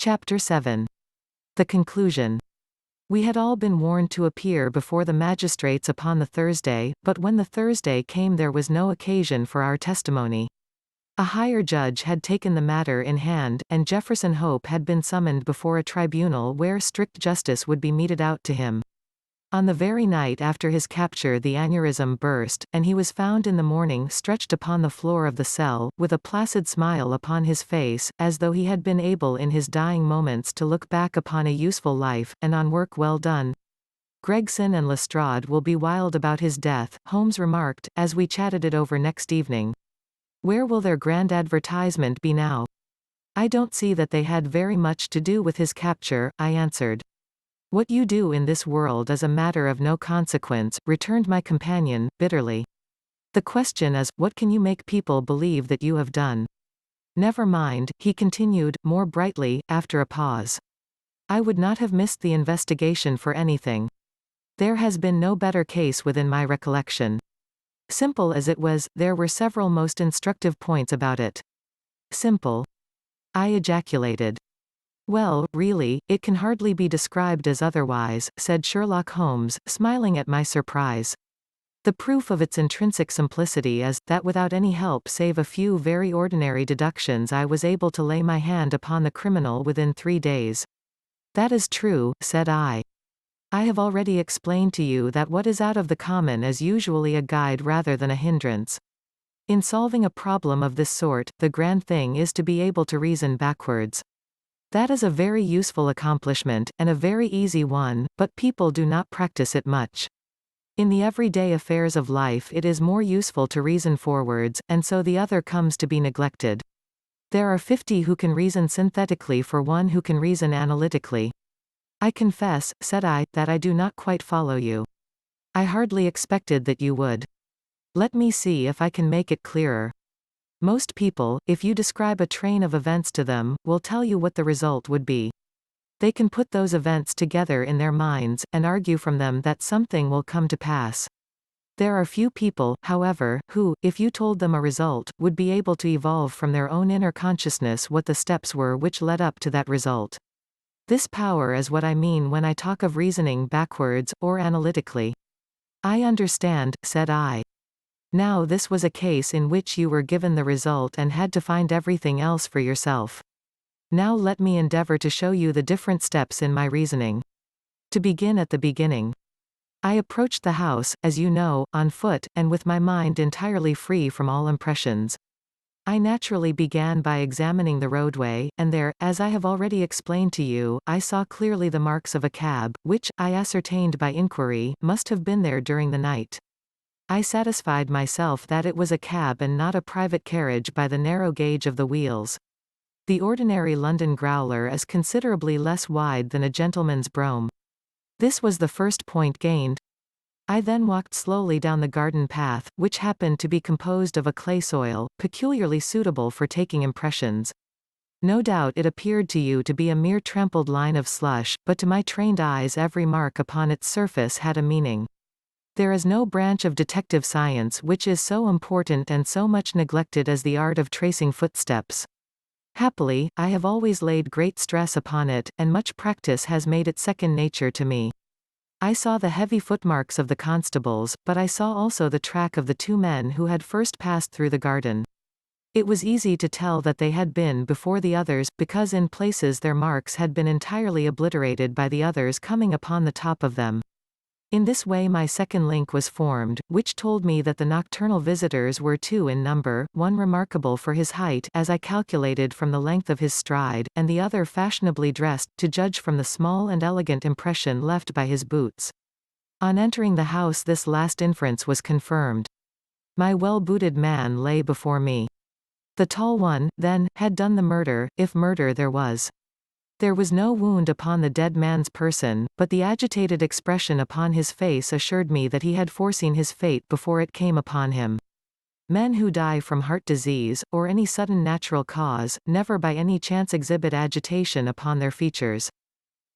Chapter 7. The conclusion. We had all been warned to appear before the magistrates upon the Thursday, but when the Thursday came there was no occasion for our testimony. A higher judge had taken the matter in hand, and Jefferson Hope had been summoned before a tribunal where strict justice would be meted out to him. On the very night after his capture the aneurysm burst, and he was found in the morning stretched upon the floor of the cell, with a placid smile upon his face, as though he had been able in his dying moments to look back upon a useful life, and on work well done. Gregson and Lestrade will be wild about his death, Holmes remarked, as we chatted it over next evening. Where will their grand advertisement be now? I don't see that they had very much to do with his capture, I answered. What you do in this world is a matter of no consequence, returned my companion, bitterly. The question is, what can you make people believe that you have done? Never mind, he continued, more brightly, after a pause. I would not have missed the investigation for anything. There has been no better case within my recollection. Simple as it was, there were several most instructive points about it. Simple? I ejaculated. Well, really, it can hardly be described as otherwise, said Sherlock Holmes, smiling at my surprise. The proof of its intrinsic simplicity is, that without any help save a few very ordinary deductions I was able to lay my hand upon the criminal within 3 days. That is true, said I. I have already explained to you that what is out of the common is usually a guide rather than a hindrance. In solving a problem of this sort, the grand thing is to be able to reason backwards. That is a very useful accomplishment, and a very easy one, but people do not practice it much. In the everyday affairs of life it is more useful to reason forwards, and so the other comes to be neglected. There are 50 who can reason synthetically for one who can reason analytically. I confess, said I, that I do not quite follow you. I hardly expected that you would. Let me see if I can make it clearer. Most people, if you describe a train of events to them, will tell you what the result would be. They can put those events together in their minds, and argue from them that something will come to pass. There are few people, however, who, if you told them a result, would be able to evolve from their own inner consciousness what the steps were which led up to that result. This power is what I mean when I talk of reasoning backwards, or analytically. I understand, said I. Now this was a case in which you were given the result and had to find everything else for yourself. Now let me endeavor to show you the different steps in my reasoning. To begin at the beginning. I approached the house, as you know, on foot, and with my mind entirely free from all impressions. I naturally began by examining the roadway, and there, as I have already explained to you, I saw clearly the marks of a cab, which, I ascertained by inquiry, must have been there during the night. I satisfied myself that it was a cab and not a private carriage by the narrow gauge of the wheels. The ordinary London growler is considerably less wide than a gentleman's brougham. This was the first point gained. I then walked slowly down the garden path, which happened to be composed of a clay soil, peculiarly suitable for taking impressions. No doubt it appeared to you to be a mere trampled line of slush, but to my trained eyes every mark upon its surface had a meaning. There is no branch of detective science which is so important and so much neglected as the art of tracing footsteps. Happily, I have always laid great stress upon it, and much practice has made it second nature to me. I saw the heavy footmarks of the constables, but I saw also the track of the 2 men who had first passed through the garden. It was easy to tell that they had been before the others, because in places their marks had been entirely obliterated by the others coming upon the top of them. In this way my second link was formed, which told me that the nocturnal visitors were 2 in number, one remarkable for his height, as I calculated from the length of his stride, and the other fashionably dressed, to judge from the small and elegant impression left by his boots. On entering the house this last inference was confirmed. My well-booted man lay before me. The tall one, then, had done the murder, if murder there was. There was no wound upon the dead man's person, but the agitated expression upon his face assured me that he had foreseen his fate before it came upon him. Men who die from heart disease, or any sudden natural cause, never by any chance exhibit agitation upon their features.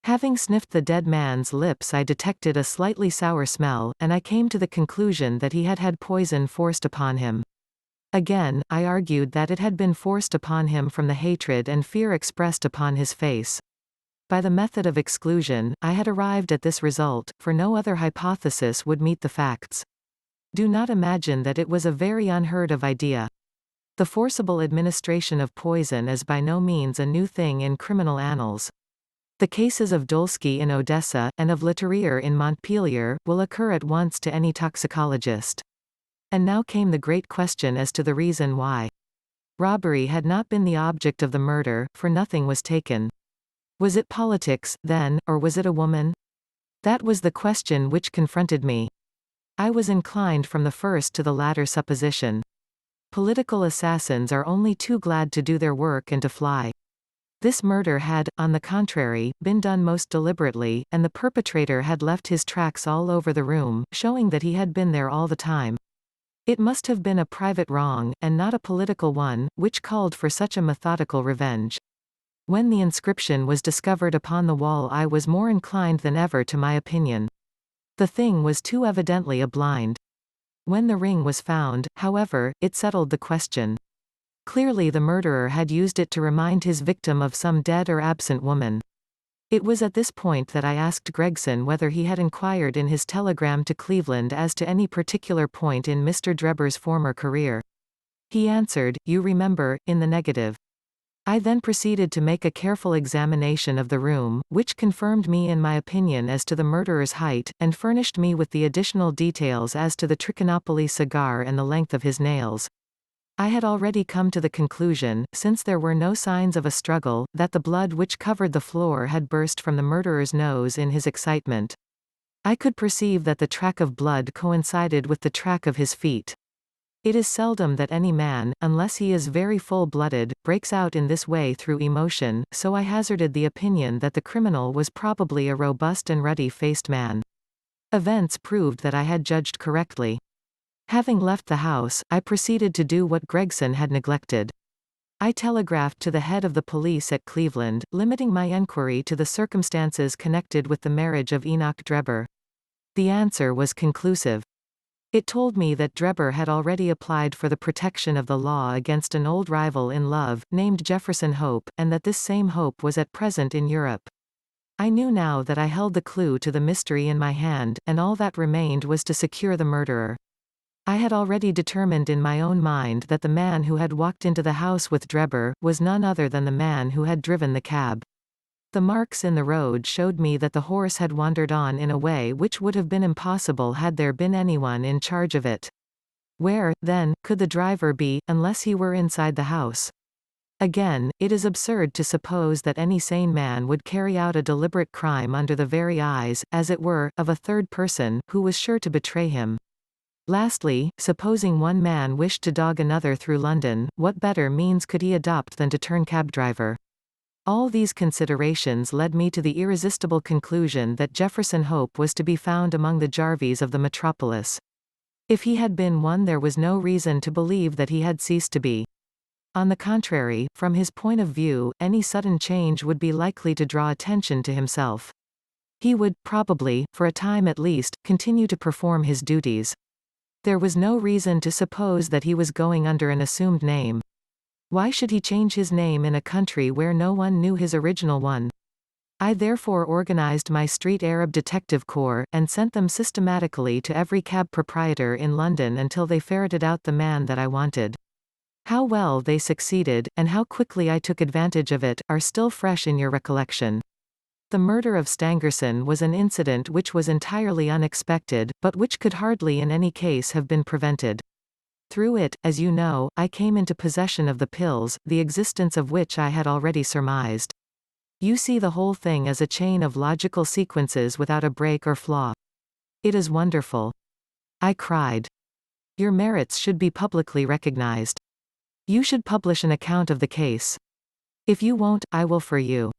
Having sniffed the dead man's lips I detected a slightly sour smell, and I came to the conclusion that he had had poison forced upon him. Again, I argued that it had been forced upon him from the hatred and fear expressed upon his face. By the method of exclusion, I had arrived at this result, for no other hypothesis would meet the facts. Do not imagine that it was a very unheard of idea. The forcible administration of poison is by no means a new thing in criminal annals. The cases of Dolsky in Odessa, and of Leterrier in Montpellier, will occur at once to any toxicologist. And now came the great question as to the reason why. Robbery had not been the object of the murder, for nothing was taken. Was it politics, then, or was it a woman? That was the question which confronted me. I was inclined from the first to the latter supposition. Political assassins are only too glad to do their work and to fly. This murder had, on the contrary, been done most deliberately, and the perpetrator had left his tracks all over the room, showing that he had been there all the time. It must have been a private wrong, and not a political one, which called for such a methodical revenge. When the inscription was discovered upon the wall, I was more inclined than ever to my opinion. The thing was too evidently a blind. When the ring was found, however, it settled the question. Clearly the murderer had used it to remind his victim of some dead or absent woman. It was at this point that I asked Gregson whether he had inquired in his telegram to Cleveland as to any particular point in Mr. Drebber's former career. He answered, you remember, in the negative. I then proceeded to make a careful examination of the room, which confirmed me in my opinion as to the murderer's height, and furnished me with the additional details as to the Trichinopoly cigar and the length of his nails. I had already come to the conclusion, since there were no signs of a struggle, that the blood which covered the floor had burst from the murderer's nose in his excitement. I could perceive that the track of blood coincided with the track of his feet. It is seldom that any man, unless he is very full-blooded, breaks out in this way through emotion, so I hazarded the opinion that the criminal was probably a robust and ruddy-faced man. Events proved that I had judged correctly. Having left the house, I proceeded to do what Gregson had neglected. I telegraphed to the head of the police at Cleveland, limiting my enquiry to the circumstances connected with the marriage of Enoch Drebber. The answer was conclusive. It told me that Drebber had already applied for the protection of the law against an old rival in love, named Jefferson Hope, and that this same Hope was at present in Europe. I knew now that I held the clue to the mystery in my hand, and all that remained was to secure the murderer. I had already determined in my own mind that the man who had walked into the house with Drebber was none other than the man who had driven the cab. The marks in the road showed me that the horse had wandered on in a way which would have been impossible had there been anyone in charge of it. Where, then, could the driver be, unless he were inside the house? Again, it is absurd to suppose that any sane man would carry out a deliberate crime under the very eyes, as it were, of a third person, who was sure to betray him. Lastly, supposing one man wished to dog another through London, what better means could he adopt than to turn cab driver? All these considerations led me to the irresistible conclusion that Jefferson Hope was to be found among the Jarvies of the metropolis. If he had been one, there was no reason to believe that he had ceased to be. On the contrary, from his point of view, any sudden change would be likely to draw attention to himself. He would, probably, for a time at least, continue to perform his duties. There was no reason to suppose that he was going under an assumed name. Why should he change his name in a country where no one knew his original one? I therefore organized my street Arab detective corps, and sent them systematically to every cab proprietor in London until they ferreted out the man that I wanted. How well they succeeded, and how quickly I took advantage of it, are still fresh in your recollection. The murder of Stangerson was an incident which was entirely unexpected, but which could hardly in any case have been prevented. Through it, as you know, I came into possession of the pills, the existence of which I had already surmised. You see the whole thing as a chain of logical sequences without a break or flaw. It is wonderful. I cried. Your merits should be publicly recognized. You should publish an account of the case. If you won't, I will for you.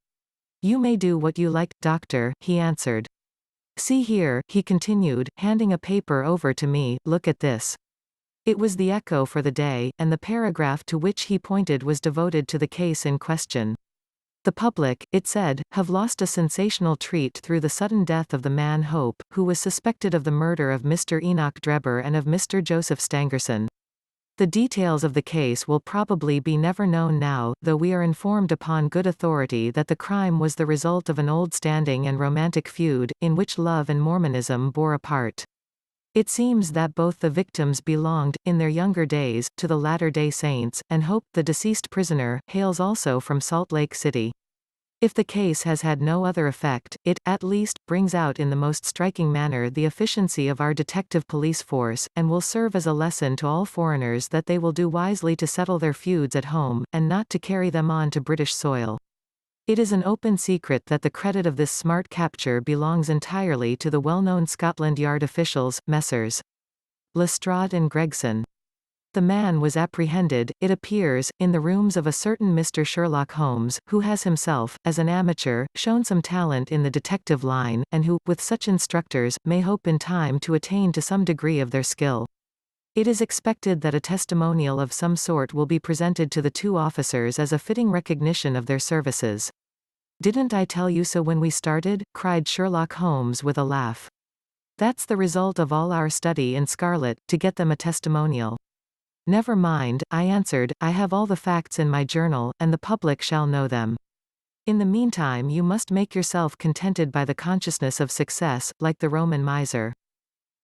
You may do what you like, doctor, he answered. See here, he continued, handing a paper over to me, look at this. It was the Echo for the day, and the paragraph to which he pointed was devoted to the case in question. The public, it said, have lost a sensational treat through the sudden death of the man Hope, who was suspected of the murder of Mr. Enoch Drebber and of Mr. Joseph Stangerson. The details of the case will probably be never known now, though we are informed upon good authority that the crime was the result of an old-standing and romantic feud, in which love and Mormonism bore a part. It seems that both the victims belonged, in their younger days, to the Latter-day Saints, and Hope, the deceased prisoner, hails also from Salt Lake City. If the case has had no other effect, it, at least, brings out in the most striking manner the efficiency of our detective police force, and will serve as a lesson to all foreigners that they will do wisely to settle their feuds at home, and not to carry them on to British soil. It is an open secret that the credit of this smart capture belongs entirely to the well-known Scotland Yard officials, Messrs. Lestrade and Gregson. The man was apprehended, it appears, in the rooms of a certain Mr. Sherlock Holmes, who has himself, as an amateur, shown some talent in the detective line, and who, with such instructors, may hope in time to attain to some degree of their skill. It is expected that a testimonial of some sort will be presented to the two officers as a fitting recognition of their services. "Didn't I tell you so when we started?" cried Sherlock Holmes with a laugh. "That's the result of all our study in Scarlet, to get them a testimonial." "Never mind," I answered, "I have all the facts in my journal, and the public shall know them. In the meantime you must make yourself contented by the consciousness of success, like the Roman miser."